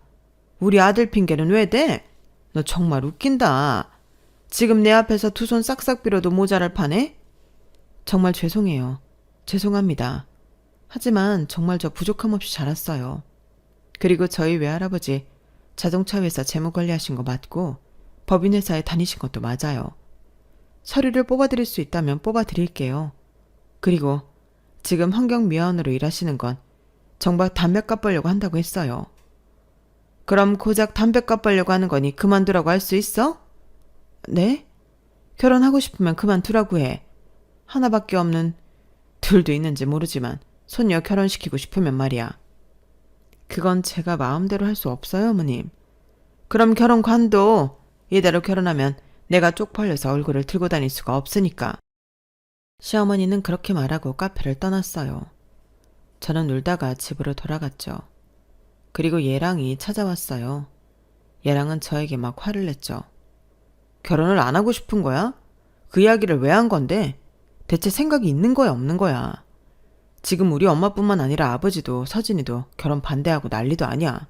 Speaker 1: 우리 아들 핑계는 왜 대? 너 정말 웃긴다. 지금 내 앞에서 두 손 싹싹 빌어도 모자랄 판에? 정말 죄송해요. 죄송합니다. 하지만 정말 저 부족함 없이 자랐어요. 그리고 저희 외할아버지 자동차 회사 재무관리하신 거 맞고 법인회사에 다니신 것도 맞아요. 서류를 뽑아드릴 수 있다면 뽑아드릴게요. 그리고 지금 환경미화원으로 일하시는 건 정말 담뱃값 벌려고 한다고 했어요. 그럼 고작 담뱃값 벌려고 하는 거니 그만두라고 할 수 있어? 네? 결혼하고 싶으면 그만두라고 해. 하나밖에 없는, 둘도 있는지 모르지만 손녀 결혼시키고 싶으면 말이야. 그건 제가 마음대로 할 수 없어요, 어머님. 그럼 결혼 관둬. 이대로 결혼하면 내가 쪽팔려서 얼굴을 들고 다닐 수가 없으니까. 시어머니는 그렇게 말하고 카페를 떠났어요. 저는 울다가 집으로 돌아갔죠. 그리고 예랑이 찾아왔어요. 예랑은 저에게 막 화를 냈죠. 결혼을 안 하고 싶은 거야? 그 이야기를 왜 한 건데? 대체 생각이 있는 거야, 없는 거야? 지금 우리 엄마뿐만 아니라 아버지도 서진이도 결혼 반대하고 난리도 아니야.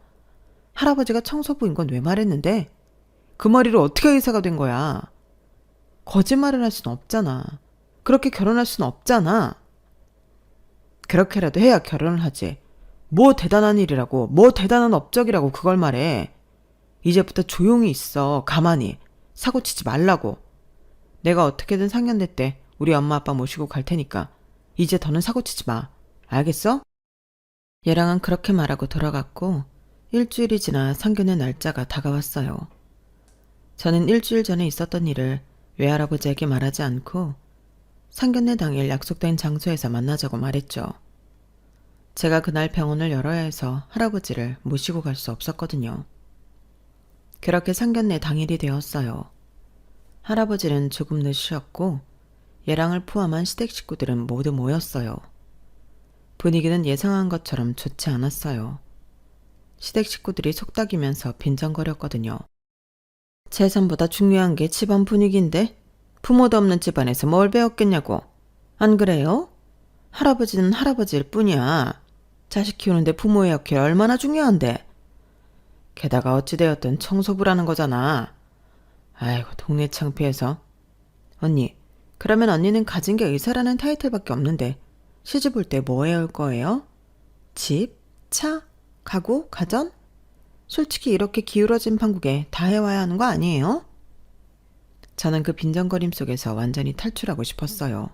Speaker 1: 할아버지가 청소부인 건 왜 말했는데? 그 머리로 어떻게 의사가 된 거야? 거짓말을 할 수는 없잖아. 그렇게 결혼할 수는 없잖아. 그렇게라도 해야 결혼을 하지. 뭐 대단한 일이라고, 뭐 대단한 업적이라고 그걸 말해. 이제부터 조용히 있어. 가만히. 사고치지 말라고. 내가 어떻게든 상견례 때 우리 엄마 아빠 모시고 갈 테니까 이제 더는 사고치지 마. 알겠어? 얘랑은 그렇게 말하고 돌아갔고 일주일이 지나 상견례 날짜가 다가왔어요. 저는 일주일 전에 있었던 일을 외할아버지에게 말하지 않고 상견례 당일 약속된 장소에서 만나자고 말했죠. 제가 그날 병원을 열어야 해서 할아버지를 모시고 갈 수 없었거든요. 그렇게 상견례 당일이 되었어요. 할아버지는 조금 늦으셨고 예랑을 포함한 시댁 식구들은 모두 모였어요. 분위기는 예상한 것처럼 좋지 않았어요. 시댁 식구들이 속닥이면서 빈정거렸거든요. 재산보다 중요한 게 집안 분위기인데 부모도 없는 집안에서 뭘 배웠겠냐고. 안 그래요? 할아버지는 할아버지일 뿐이야. 자식 키우는데 부모의 역할이 얼마나 중요한데. 게다가 어찌되었든 청소부라는 거잖아. 아이고 동네 창피해서. 언니, 그러면 언니는 가진 게 의사라는 타이틀밖에 없는데 시집 올 때 뭐 해올 거예요? 집? 차? 가구? 가전? 솔직히 이렇게 기울어진 판국에 다 해와야 하는 거 아니에요? 저는 그 빈정거림 속에서 완전히 탈출하고 싶었어요.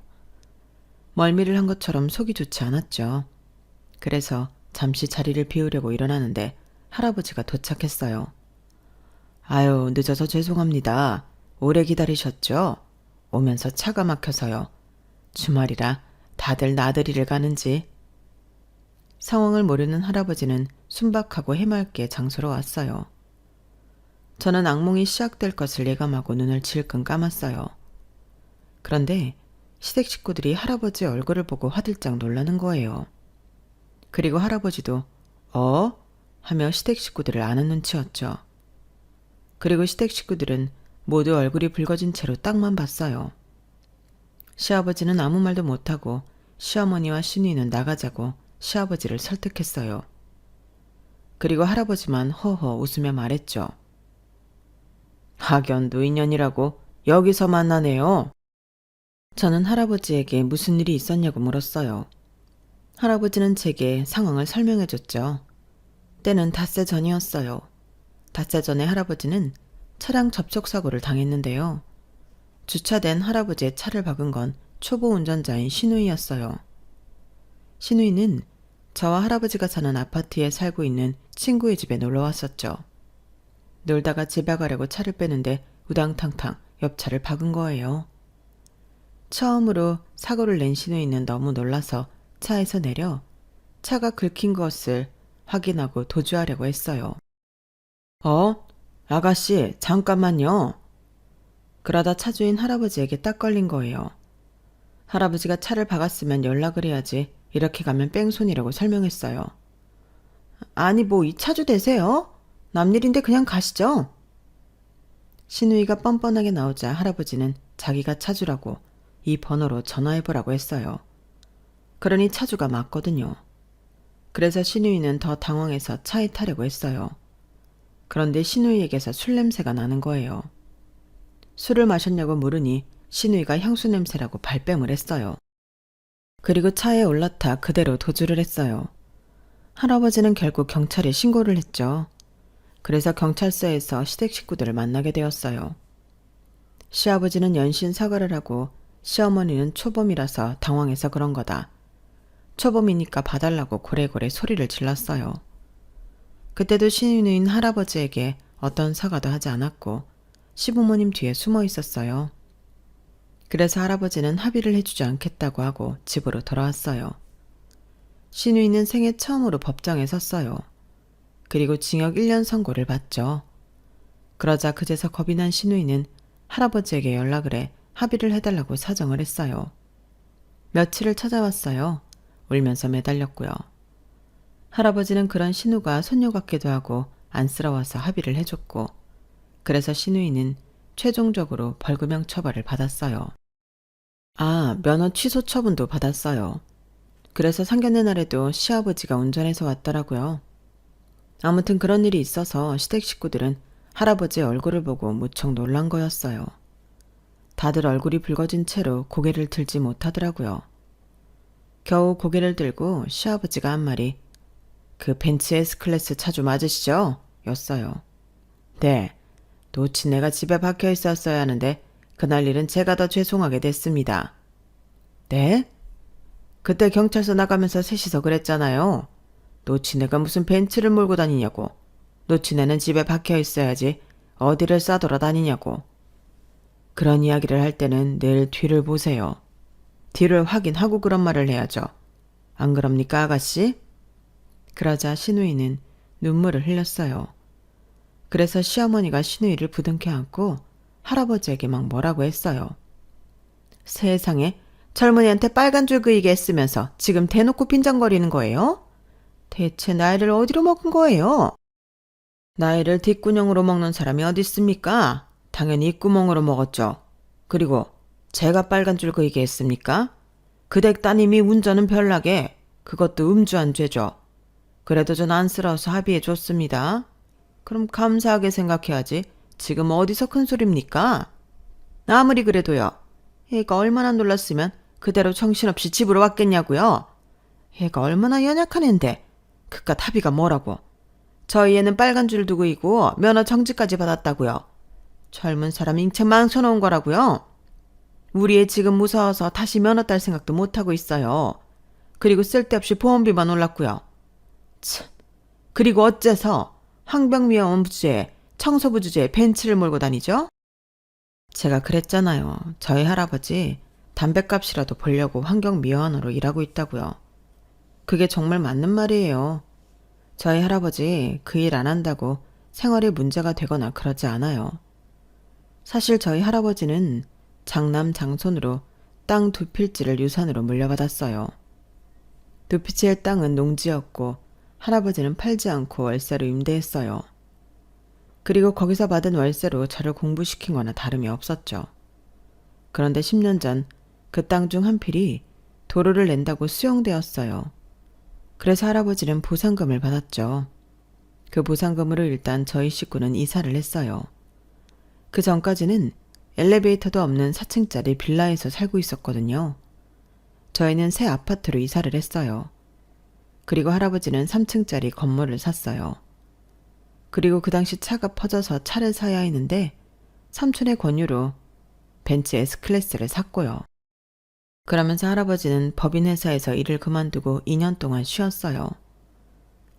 Speaker 1: 멀미를 한 것처럼 속이 좋지 않았죠. 그래서 잠시 자리를 비우려고 일어나는데 할아버지가 도착했어요. 아유, 늦어서 죄송합니다. 오래 기다리셨죠? 오면서 차가 막혀서요. 주말이라 다들 나들이를 가는지. 상황을 모르는 할아버지는 순박하고 해맑게 장소로 왔어요. 저는 악몽이 시작될 것을 예감하고 눈을 질끈 감았어요. 그런데 시댁 식구들이 할아버지 얼굴을 보고 화들짝 놀라는 거예요. 그리고 할아버지도 어? 하며 시댁 식구들을 아는 눈치였죠. 그리고 시댁 식구들은 모두 얼굴이 붉어진 채로 딱만 봤어요. 시아버지는 아무 말도 못하고 시어머니와 시누이는 나가자고 시아버지를 설득했어요. 그리고 할아버지만 허허 웃으며 말했죠. 학연도 인연이라고 여기서 만나네요. 저는 할아버지에게 무슨 일이 있었냐고 물었어요. 할아버지는 제게 상황을 설명해줬죠. 때는 닷새 전이었어요. 닷새 전에 할아버지는 차량 접촉사고를 당했는데요. 주차된 할아버지의 차를 박은 건 초보 운전자인 시누이였어요. 시누이는 저와 할아버지가 사는 아파트에 살고 있는 친구의 집에 놀러 왔었죠. 놀다가 집에 가려고 차를 빼는데 우당탕탕 옆차를 박은 거예요. 처음으로 사고를 낸 시누이는 너무 놀라서 차에서 내려 차가 긁힌 것을 확인하고 도주하려고 했어요. 아가씨, 잠깐만요. 그러다 차주인 할아버지에게 딱 걸린 거예요. 할아버지가 차를 박았으면 연락을 해야지 이렇게 가면 뺑소니라고 설명했어요. 아니 뭐 이 차주 되세요? 남일인데 그냥 가시죠. 시누이가 뻔뻔하게 나오자 할아버지는 자기가 차주라고 이 번호로 전화해보라고 했어요. 그러니 차주가 맞거든요. 그래서 시누이는 더 당황해서 차에 타려고 했어요. 그런데 시누이에게서 술 냄새가 나는 거예요. 술을 마셨냐고 물으니 시누이가 향수 냄새라고 발뺌을 했어요. 그리고 차에 올라타 그대로 도주를 했어요. 할아버지는 결국 경찰에 신고를 했죠. 그래서 경찰서에서 시댁 식구들을 만나게 되었어요. 시아버지는 연신 사과를 하고 시어머니는 초범이라서 당황해서 그런 거다. 초범이니까 봐달라고 고래고래 소리를 질렀어요. 그때도 시누이는 할아버지에게 어떤 사과도 하지 않았고 시부모님 뒤에 숨어 있었어요. 그래서 할아버지는 합의를 해주지 않겠다고 하고 집으로 돌아왔어요. 시누이는 생애 처음으로 법정에 섰어요. 그리고 징역 1년 선고를 받죠. 그러자 그제서 겁이 난 시누이는 할아버지에게 연락을 해 합의를 해달라고 사정을 했어요. 며칠을 찾아왔어요. 울면서 매달렸고요. 할아버지는 그런 신우가 손녀 같기도 하고 안쓰러워서 합의를 해줬고 그래서 시누이는 최종적으로 벌금형 처벌을 받았어요. 면허 취소 처분도 받았어요. 그래서 상견례 날에도 시아버지가 운전해서 왔더라고요. 아무튼 그런 일이 있어서 시댁 식구들은 할아버지의 얼굴을 보고 무척 놀란 거였어요. 다들 얼굴이 붉어진 채로 고개를 들지 못하더라고요. 겨우 고개를 들고 시아버지가 한 말이 그 벤츠 S클래스 차주 맞으시죠? 였어요. 네, 놓친 내가 집에 박혀 있었어야 하는데 그날 일은 제가 더 죄송하게 됐습니다. 네? 그때 경찰서 나가면서 셋이서 그랬잖아요. 놓친 애가 무슨 벤츠를 몰고 다니냐고. 놓친 애는 집에 박혀 있어야지 어디를 싸돌아다니냐고. 그런 이야기를 할 때는 늘 뒤를 보세요. 뒤를 확인하고 그런 말을 해야죠. 안 그럽니까, 아가씨? 그러자 시누이는 눈물을 흘렸어요. 그래서 시어머니가 시누이를 부둥켜 안고 할아버지에게 막 뭐라고 했어요. 세상에 젊은이한테 빨간 줄 그이게 했으면서 지금 대놓고 빈정거리는 거예요? 대체 나이를 어디로 먹은 거예요? 나이를 뒷구녕으로 먹는 사람이 어디 있습니까? 당연히 입구멍으로 먹었죠. 그리고 제가 빨간 줄 그이게 했습니까? 그댁 따님이 운전은 별나게 그것도 음주한 죄죠. 그래도 전 안쓰러워서 합의해 줬습니다. 그럼 감사하게 생각해야지. 지금 어디서 큰 소리입니까? 아무리 그래도요. 얘가 얼마나 놀랐으면 그대로 정신없이 집으로 왔겠냐고요. 얘가 얼마나 연약한 앤데 그깟 합의가 뭐라고. 저희 애는 빨간 줄 두고 있고 면허 정지까지 받았다고요. 젊은 사람 인체 망쳐놓은 거라고요. 우리 애 지금 무서워서 다시 면허 딸 생각도 못하고 있어요. 그리고 쓸데없이 보험비만 올랐고요. 참. 그리고 어째서 황병위험 주제에 청소부 주제에 벤츠를 몰고 다니죠? 제가 그랬잖아요. 저희 할아버지 담뱃값이라도 벌려고 환경미화원으로 일하고 있다고요. 그게 정말 맞는 말이에요. 저희 할아버지 그 일 안 한다고 생활에 문제가 되거나 그러지 않아요. 사실 저희 할아버지는 장남 장손으로 땅 2필지를 유산으로 물려받았어요. 2피치의 땅은 농지였고 할아버지는 팔지 않고 월세로 임대했어요. 그리고 거기서 받은 월세로 저를 공부시킨 거나 다름이 없었죠. 그런데 10년 전 그 땅 중 한 필이 도로를 낸다고 수용되었어요. 그래서 할아버지는 보상금을 받았죠. 그 보상금으로 일단 저희 식구는 이사를 했어요. 그 전까지는 엘리베이터도 없는 4층짜리 빌라에서 살고 있었거든요. 저희는 새 아파트로 이사를 했어요. 그리고 할아버지는 3층짜리 건물을 샀어요. 그리고 그 당시 차가 퍼져서 차를 사야 했는데 삼촌의 권유로 벤츠 S클래스를 샀고요. 그러면서 할아버지는 법인회사에서 일을 그만두고 2년 동안 쉬었어요.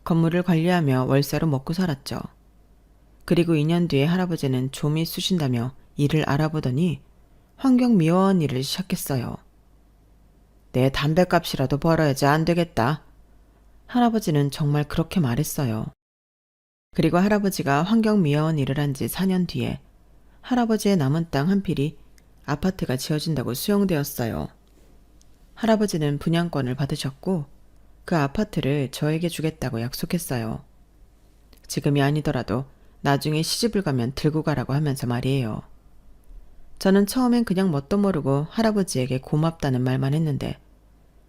Speaker 1: 건물을 관리하며 월세로 먹고 살았죠. 그리고 2년 뒤에 할아버지는 좀이 쑤신다며 일을 알아보더니 환경미화원 일을 시작했어요. 내 담뱃값이라도 벌어야지 안 되겠다. 할아버지는 정말 그렇게 말했어요. 그리고 할아버지가 환경미화원 일을 한 지 4년 뒤에 할아버지의 남은 땅 한 필이 아파트가 지어진다고 수용되었어요. 할아버지는 분양권을 받으셨고 그 아파트를 저에게 주겠다고 약속했어요. 지금이 아니더라도 나중에 시집을 가면 들고 가라고 하면서 말이에요. 저는 처음엔 그냥 뭣도 모르고 할아버지에게 고맙다는 말만 했는데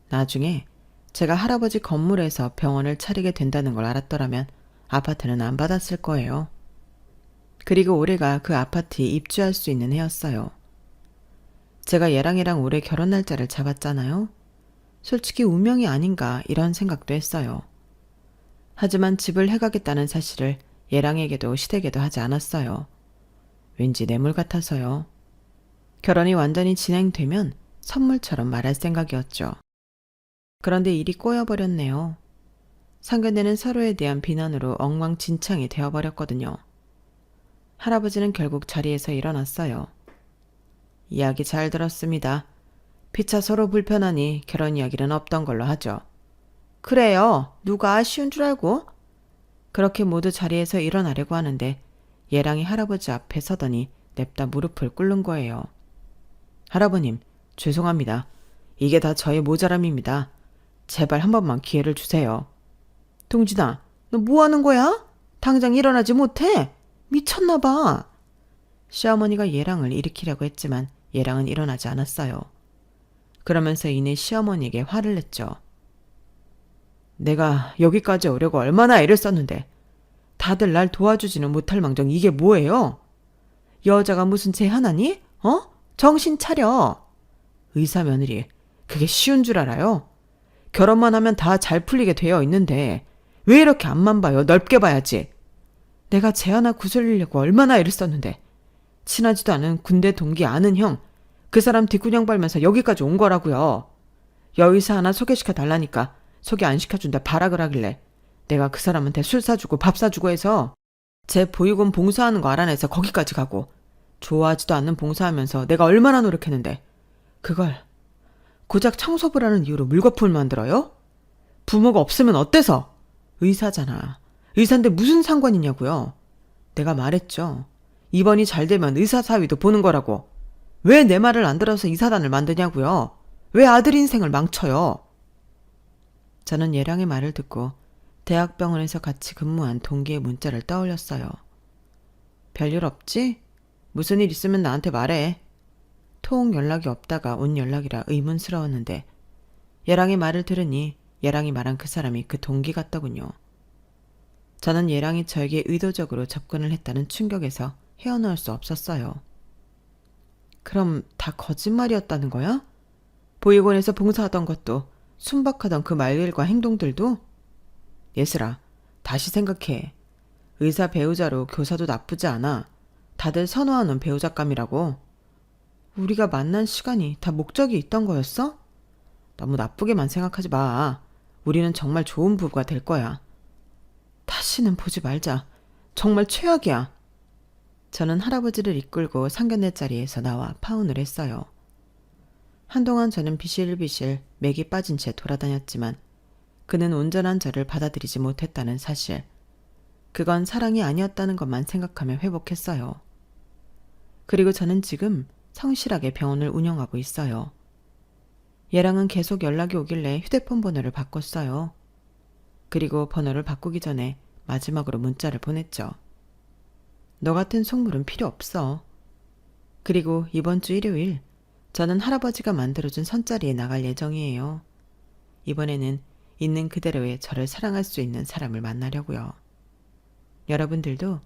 Speaker 1: 나중에 제가 할아버지 건물에서 병원을 차리게 된다는 걸 알았더라면 아파트는 안 받았을 거예요. 그리고 올해가 그 아파트에 입주할 수 있는 해였어요. 제가 얘랑이랑 올해 결혼 날짜를 잡았잖아요. 솔직히 운명이 아닌가 이런 생각도 했어요. 하지만 집을 해가겠다는 사실을 얘랑에게도 시댁에도 하지 않았어요. 왠지 뇌물 같아서요. 결혼이 완전히 진행되면 선물처럼 말할 생각이었죠. 그런데 일이 꼬여버렸네요. 상견례는 서로에 대한 비난으로 엉망진창이 되어버렸거든요. 할아버지는 결국 자리에서 일어났어요. 이야기 잘 들었습니다. 피차 서로 불편하니 결혼 이야기는 없던 걸로 하죠. 그래요. 누가 쉬운 줄 알고? 그렇게 모두 자리에서 일어나려고 하는데 예랑이 할아버지 앞에 서더니 냅다 무릎을 꿇는 거예요. 할아버님, 죄송합니다. 이게 다 저의 모자람입니다. 제발 한 번만 기회를 주세요. 동진아, 너 뭐 하는 거야? 당장 일어나지 못해? 미쳤나 봐. 시어머니가 예랑을 일으키려고 했지만 예랑은 일어나지 않았어요. 그러면서 이내 시어머니에게 화를 냈죠. 내가 여기까지 오려고 얼마나 애를 썼는데 다들 날 도와주지는 못할 망정 이게 뭐예요? 여자가 무슨 죄 하나니? 정신 차려. 의사 며느리, 그게 쉬운 줄 알아요? 결혼만 하면 다 잘 풀리게 되어 있는데 왜 이렇게 앞만 봐요? 넓게 봐야지. 내가 쟤 하나 구슬리려고 얼마나 애를 썼는데 친하지도 않은 군대 동기 아는 형, 그 사람 뒷구녕 발면서 여기까지 온 거라고요. 여의사 하나 소개시켜 달라니까 소개 안 시켜준다 발악을 하길래 내가 그 사람한테 술 사주고 밥 사주고 해서 제 보육원 봉사하는 거 알아내서 거기까지 가고 좋아하지도 않는 봉사하면서 내가 얼마나 노력했는데 그걸 고작 청소부를 하는 이유로 물거품을 만들어요? 부모가 없으면 어때서? 의사잖아. 의사인데 무슨 상관이냐고요. 내가 말했죠. 이번이 잘 되면 의사 사위도 보는 거라고. 왜 내 말을 안 들어서 의사단을 만드냐고요. 왜 아들 인생을 망쳐요. 저는 예랑의 말을 듣고 대학병원에서 같이 근무한 동기의 문자를 떠올렸어요. 별일 없지? 무슨 일 있으면 나한테 말해. 통 연락이 없다가 온 연락이라 의문스러웠는데 예랑의 말을 들으니 예랑이 말한 그 사람이 그 동기 같더군요. 저는 예랑이 저에게 의도적으로 접근을 했다는 충격에서 헤어놓을 수 없었어요. 그럼 다 거짓말이었다는 거야? 보육원에서 봉사하던 것도 순박하던 그 말들과 행동들도? 예슬아, 다시 생각해. 의사 배우자로 교사도 나쁘지 않아. 다들 선호하는 배우자감이라고. 우리가 만난 시간이 다 목적이 있던 거였어? 너무 나쁘게만 생각하지 마. 우리는 정말 좋은 부부가 될 거야. 다시는 보지 말자. 정말 최악이야. 저는 할아버지를 이끌고 상견례 자리에서 나와 파혼을 했어요. 한동안 저는 비실비실 맥이 빠진 채 돌아다녔지만 그는 온전한 저를 받아들이지 못했다는 사실, 그건 사랑이 아니었다는 것만 생각하며 회복했어요. 그리고 저는 지금 성실하게 병원을 운영하고 있어요. 얘랑은 계속 연락이 오길래 휴대폰 번호를 바꿨어요. 그리고 번호를 바꾸기 전에 마지막으로 문자를 보냈죠. 너 같은 속물은 필요 없어. 그리고 이번 주 일요일 저는 할아버지가 만들어준 선자리에 나갈 예정이에요. 이번에는 있는 그대로의 저를 사랑할 수 있는 사람을 만나려고요. 여러분들도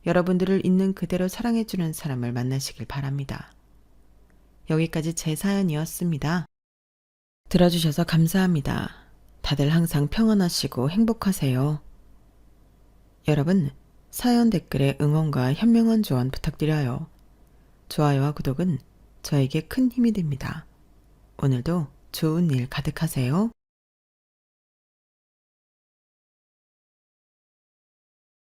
Speaker 1: 여러분들을 있는 그대로 사랑해주는 사람을 만나시길 바랍니다. 여기까지 제 사연이었습니다. 들어주셔서 감사합니다. 다들 항상 평안하시고 행복하세요. 여러분, 사연 댓글에 응원과 현명한 조언 부탁드려요. 좋아요와 구독은 저에게 큰 힘이 됩니다. 오늘도 좋은 일 가득하세요.